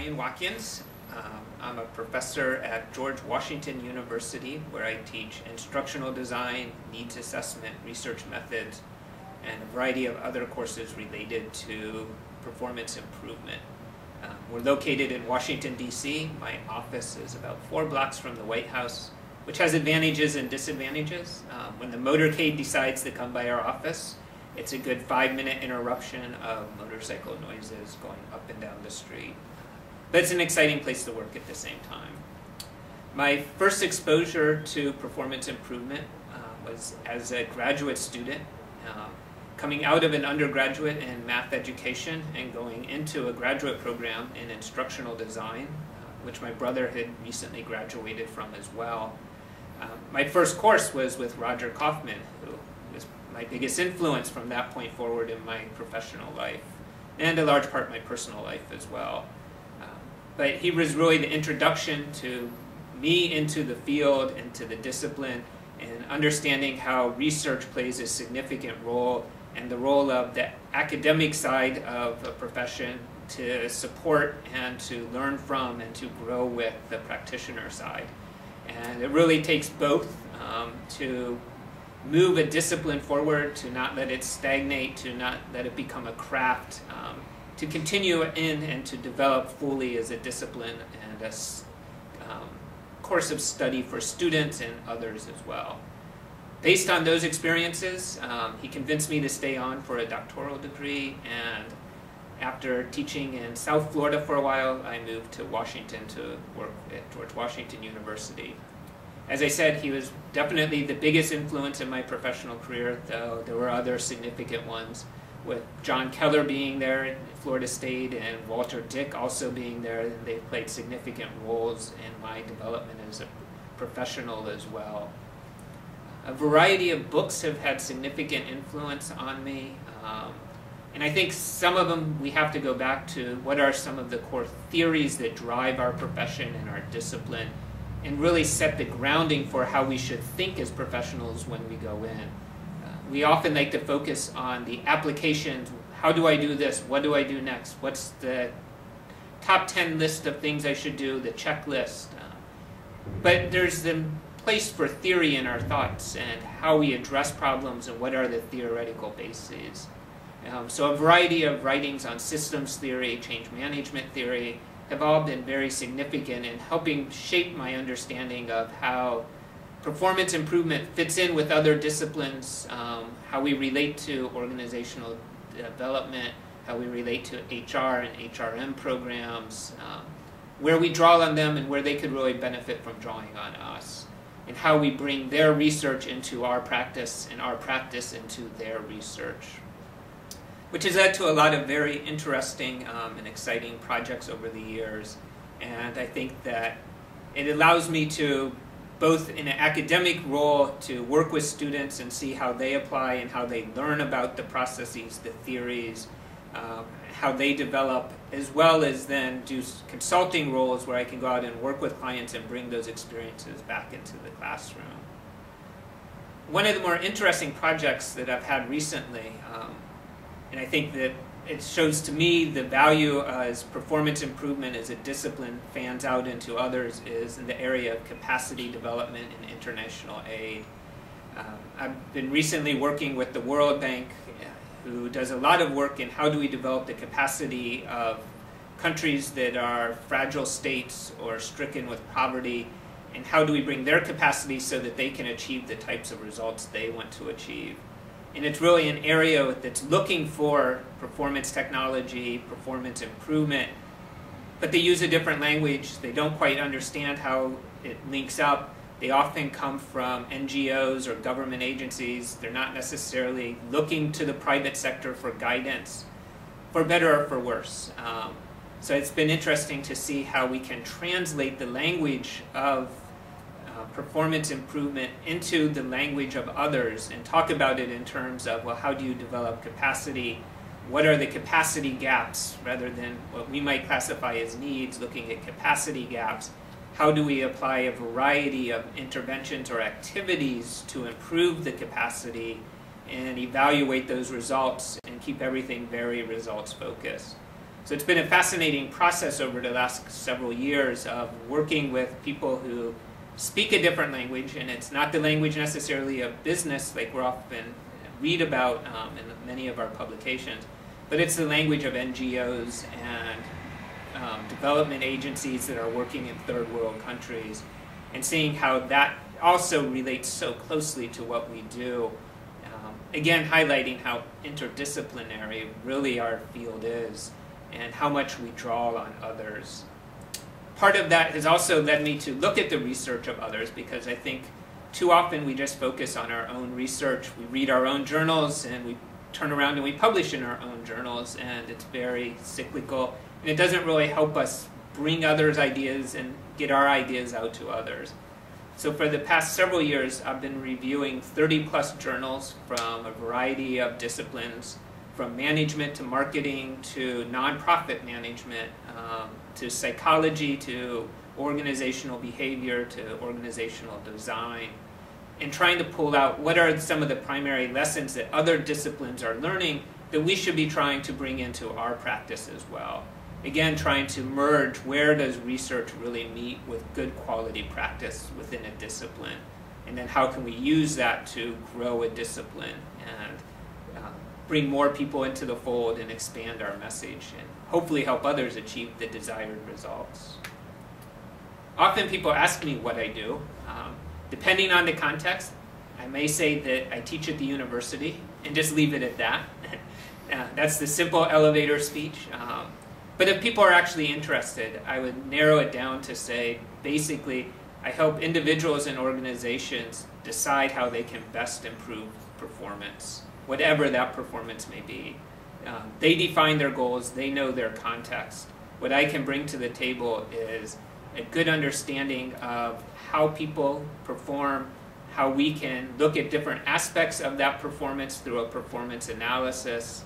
Ryan Watkins. I'm a professor at George Washington University, where I teach instructional design, needs assessment, research methods, and a variety of other courses related to performance improvement. We're located in Washington, D.C. My office is about 4 blocks from the White House, which has advantages and disadvantages. When the motorcade decides to come by our office, it's a good 5-minute interruption of motorcycle noises going up and down the street. But it's an exciting place to work at the same time. My first exposure to performance improvement was as a graduate student, coming out of an undergraduate in math education and going into a graduate program in instructional design, which my brother had recently graduated from as well. My first course was with Roger Kaufman, who was my biggest influence from that point forward in my professional life, and a large part my personal life as well. But he was really the introduction to me into the field, into the discipline, and understanding how research plays a significant role, and the role of the academic side of a profession to support and to learn from and to grow with the practitioner side. And it really takes both to move a discipline forward, to not let it stagnate, to not let it become a craft, to continue in and to develop fully as a discipline and a course of study for students and others as well. Based on those experiences, he convinced me to stay on for a doctoral degree, and after teaching in South Florida for a while, I moved to Washington to work at George Washington University. As I said, he was definitely the biggest influence in my professional career, though there were other significant ones, with John Keller being there at Florida State and Walter Dick also being there, and they played significant roles in my development as a professional as well. A variety of books have had significant influence on me, and I think some of them we have to go back to what are some of the core theories that drive our profession and our discipline, and really set the grounding for how we should think as professionals when we go in. We often like to focus on the applications. How do I do this? What do I do next? What's the top 10 list of things I should do, the checklist? But there's the place for theory in our thoughts and how we address problems and what are the theoretical bases. So a variety of writings on systems theory, change management theory, have all been very significant in helping shape my understanding of how performance improvement fits in with other disciplines, how we relate to organizational development, how we relate to HR and HRM programs, where we draw on them and where they could really benefit from drawing on us, and how we bring their research into our practice and our practice into their research, which has led to a lot of very interesting and exciting projects over the years. And I think that it allows me to, both in an academic role, to work with students and see how they apply and how they learn about the processes, the theories, how they develop, as well as then do consulting roles where I can go out and work with clients and bring those experiences back into the classroom. One of the more interesting projects that I've had recently, and I think that it shows to me the value as performance improvement as a discipline fans out into others, is in the area of capacity development and international aid. I've been recently working with the World Bank, who does a lot of work in how do we develop the capacity of countries that are fragile states or stricken with poverty, and how do we bring their capacity so that they can achieve the types of results they want to achieve. And it's really an area that's looking for performance technology, performance improvement, but they use a different language. They don't quite understand how it links up. They often come from NGOs or government agencies. They're not necessarily looking to the private sector for guidance, for better or for worse. So it's been interesting to see how we can translate the language of performance improvement into the language of others and talk about it in terms of, well, how do you develop capacity? What are the capacity gaps, rather than what we might classify as needs, looking at capacity gaps? How do we apply a variety of interventions or activities to improve the capacity and evaluate those results and keep everything very results focused? So it's been a fascinating process over the last several years of working with people who speak a different language, and it's not the language necessarily of business like we're often read about in many of our publications, but it's the language of NGOs and development agencies that are working in third world countries, and seeing how that also relates so closely to what we do. Again, highlighting how interdisciplinary really our field is and how much we draw on others. Part of that has also led me to look at the research of others, because I think too often we just focus on our own research. We read our own journals and we turn around and we publish in our own journals, and it's very cyclical, and it doesn't really help us bring others' ideas and get our ideas out to others. So for the past several years, I've been reviewing 30+ journals from a variety of disciplines, from management to marketing to nonprofit management, to psychology to organizational behavior to organizational design, and trying to pull out what are some of the primary lessons that other disciplines are learning that we should be trying to bring into our practice as well. Again, trying to merge where does research really meet with good quality practice within a discipline, and then how can we use that to grow a discipline and bring more people into the fold and expand our message and hopefully help others achieve the desired results. Often people ask me what I do. Depending on the context, I may say that I teach at the university and just leave it at that. That's the simple elevator speech. But if people are actually interested, I would narrow it down to say, basically, I help individuals and organizations decide how they can best improve performance, whatever that performance may be. They define their goals, they know their context. What I can bring to the table is a good understanding of how people perform, how we can look at different aspects of that performance through a performance analysis,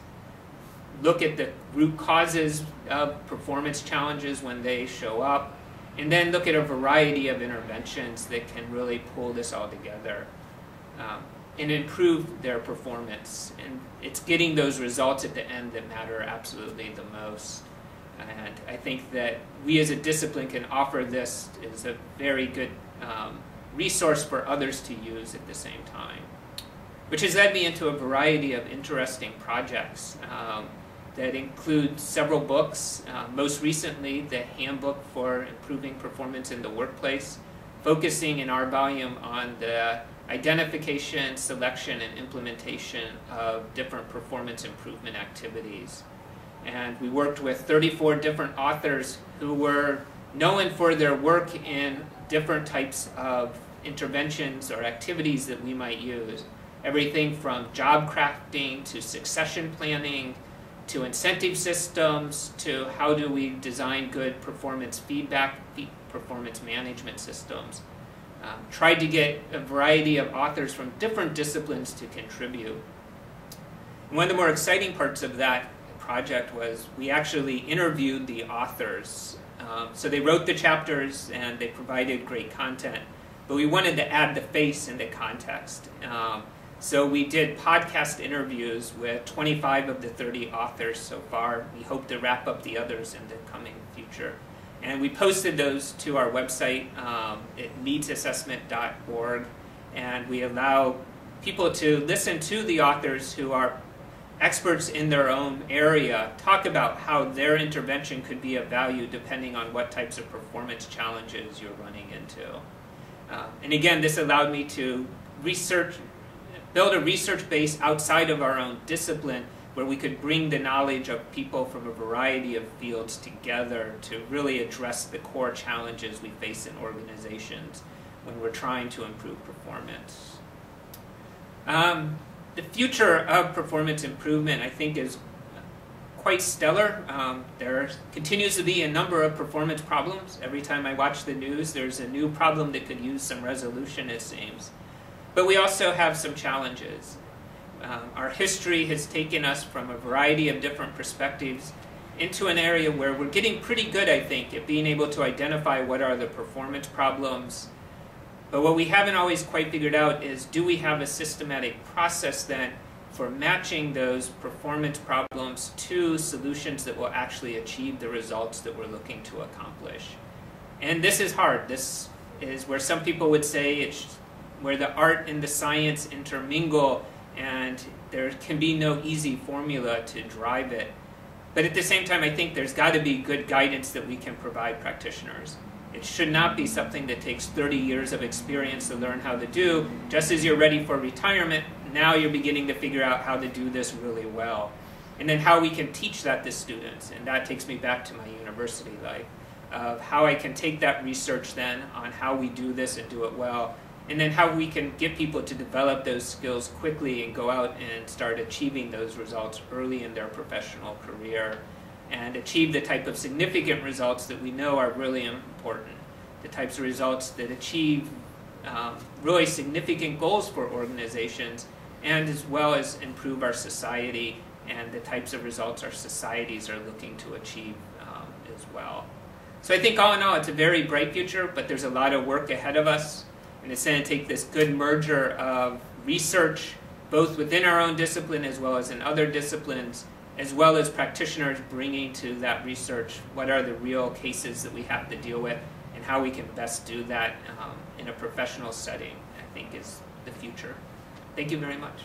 look at the root causes of performance challenges when they show up, and then look at a variety of interventions that can really pull this all together and improve their performance. And it's getting those results at the end that matter absolutely the most. And I think that we as a discipline can offer this as a very good resource for others to use at the same time, which has led me into a variety of interesting projects that include several books, most recently the Handbook for Improving Performance in the Workplace, focusing in our volume on the identification, selection, and implementation of different performance improvement activities. And we worked with 34 different authors who were known for their work in different types of interventions or activities that we might use. Everything from job crafting to succession planning to incentive systems to how do we design good performance feedback, performance management systems. Tried to get a variety of authors from different disciplines to contribute. One of the more exciting parts of that project was we actually interviewed the authors. So they wrote the chapters and they provided great content, but we wanted to add the face and the context. So we did podcast interviews with 25 of the 30 authors so far. We hope to wrap up the others in the coming future. And we posted those to our website at needsassessment.org, and we allow people to listen to the authors who are experts in their own area talk about how their intervention could be of value depending on what types of performance challenges you're running into. And again, this allowed me to build a research base outside of our own discipline where we could bring the knowledge of people from a variety of fields together to really address the core challenges we face in organizations when we're trying to improve performance. The future of performance improvement, I think, is quite stellar. There continues to be a number of performance problems. Every time I watch the news, there's a new problem that could use some resolution, it seems. But we also have some challenges. Our history has taken us from a variety of different perspectives into an area where we're getting pretty good, I think, at being able to identify what are the performance problems. But what we haven't always quite figured out is, do we have a systematic process then for matching those performance problems to solutions that will actually achieve the results that we're looking to accomplish. And this is hard. This is where some people would say it's where the art and the science intermingle, and there can be no easy formula to drive it. But at the same time, I think there's got to be good guidance that we can provide practitioners. It should not be something that takes 30 years of experience to learn how to do. Just as you're ready for retirement, now you're beginning to figure out how to do this really well. And then how we can teach that to students. And that takes me back to my university life, of how I can take that research then on how we do this and do it well, and then how we can get people to develop those skills quickly and go out and start achieving those results early in their professional career and achieve the type of significant results that we know are really important, the types of results that achieve really significant goals for organizations, and as well as improve our society and the types of results our societies are looking to achieve as well. So I think all in all, it's a very bright future, but there's a lot of work ahead of us. And it's going to take this good merger of research, both within our own discipline as well as in other disciplines, as well as practitioners bringing to that research what are the real cases that we have to deal with and how we can best do that in a professional setting, I think is the future. Thank you very much.